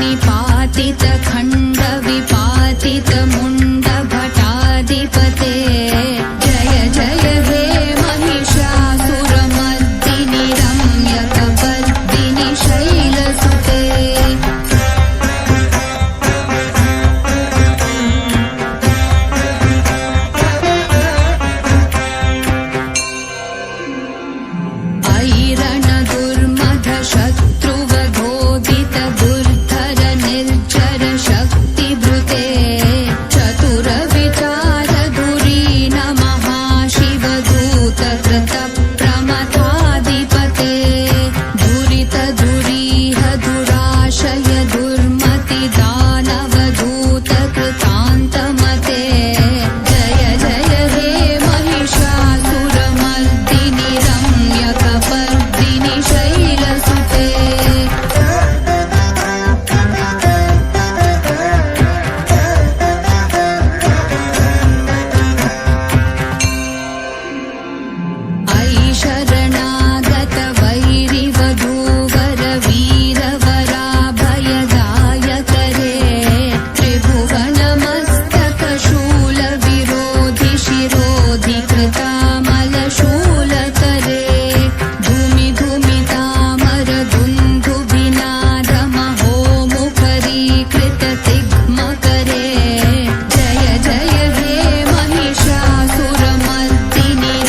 निपातित खण्ड विपातित मुण्ड भटाधिपते जय जय हे महिषासुरमर्दिनि रम्यकपर्दिनि शैलसुते ऐरण दुर्मध शत्रुवधोदित दुर्धर निर्जर शक्तिभृते चतुर विचार धुरीन महाशिवदूत कृत प्रमथाधिपते दुरित दुरीह दुराशय दुर्मति दानवदूत कृतान्तमते जय जय हे महिषासुरमर्दिनि रम्यकपर्दिनि शैलसुते ऐ शरणागत वैरिवधूवर वीरवराभयदायकरे त्रिभुवनमस्तक शूल विरोधि शिरोधि कृतामलशूलकरे धूमि धूमितामर दुन्दुभिनाद महोमुखरीकृत तिग्मकरे जय जय हे महिषासुरमर्दिनि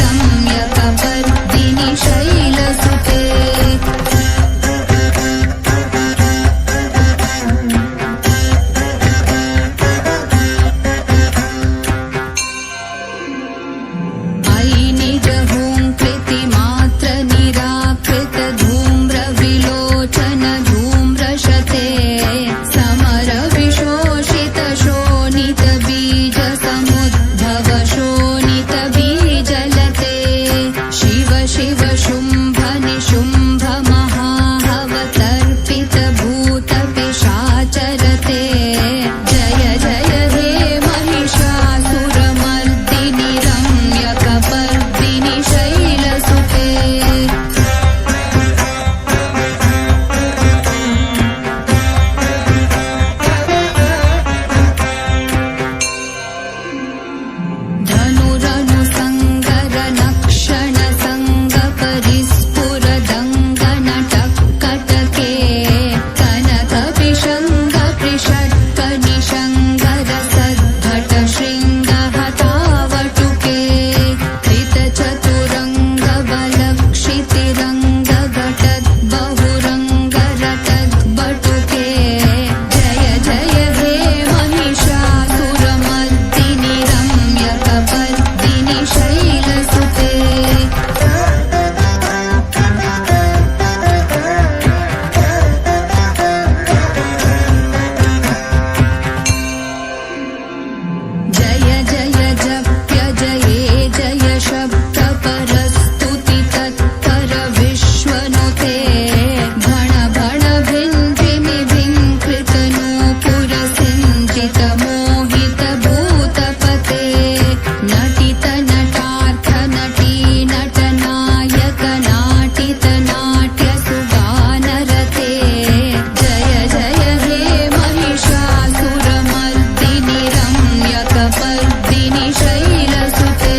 रम्यकपर्दिनि शैलसुते ऐ निज हुंकृति मात्र निराकृत धूम्र विलोचन धूम्रशते समर विशोषित शोणित बीज समुद्भव शोणित बीजलते शिव शिव शुंभ निशुंभ महाहवतर्पित भूत पिशाचरते जय जय हे महिषासुरमर्दिनि रम्यकपर्दिनि शैलसुते धनुरनु संगर नक्षण संग परिस्फुर दंगन टक्कटके कनक विशंग कृषट्क निशंगर सद्भट शृंग हतावटुके कृत चतुरंग बलक्षितिरंग घटत बहुरंग रटत बटुके जय जय हे महिषासुरमर्दिनि रम्यकपर्दिनि शैलसुते जय जय जप्य जये जय शब्द परस्तुति तत्पर विश्वनुते भण भण भिञ्जिमि भिङ्कृत नूपुर सिञ्चित मोहित भूतपते नटित नटार्थ नटी नटनायक नाटित नाट्य सुगानरते जय जय हे महिषासुरमर्दिनि रम्यकपर्दिनि शैलसुते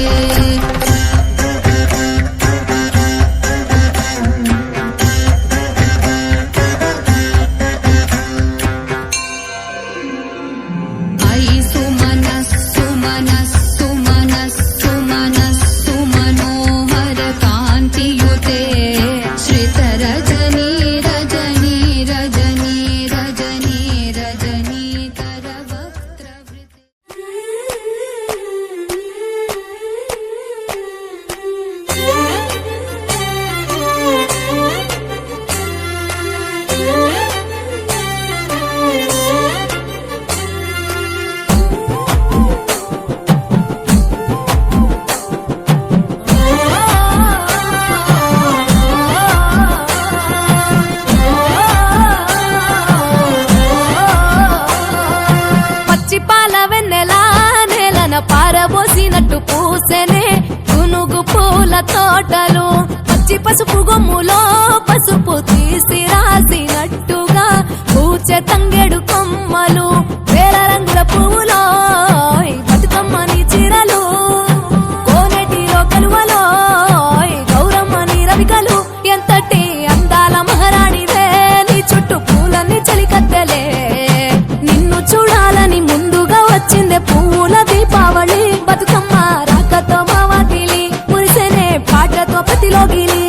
ऐ सुमनस्सु मनस्सु मनस्सु मनस्सु मनोहर कान्तियुते श्रित रजनी रजनी रजनी रजनी रजनी कर वक्त्रवृते పచ్చి పాల వెన్నెలా నేలన పారబోసినట్టు పూసెనే గునుగు పూల తోటలు పచ్చి పసుపు గొమ్ములో పసుపు తీసి రాసినట్టుగా పూత పూచే తంగేడు కొమ్మలు వేల రంగుల పువ్వులో బతుకమ్మని చీరలు కోనేటిలో కలువలో గౌరమ్మని రవికలు ఎంతటి అందాల మహారాణివే నీ చుట్టూ పూలన్నీ చలికత్తెలే నిన్ను చూడాలని ముందుగా వచ్చిందే పువ్వుల దీపావళి బతుకమ్మ రాకతో మా వాకిలి మురిసేనే పాటతో ప్రతిలోగిలి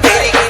పెరిగి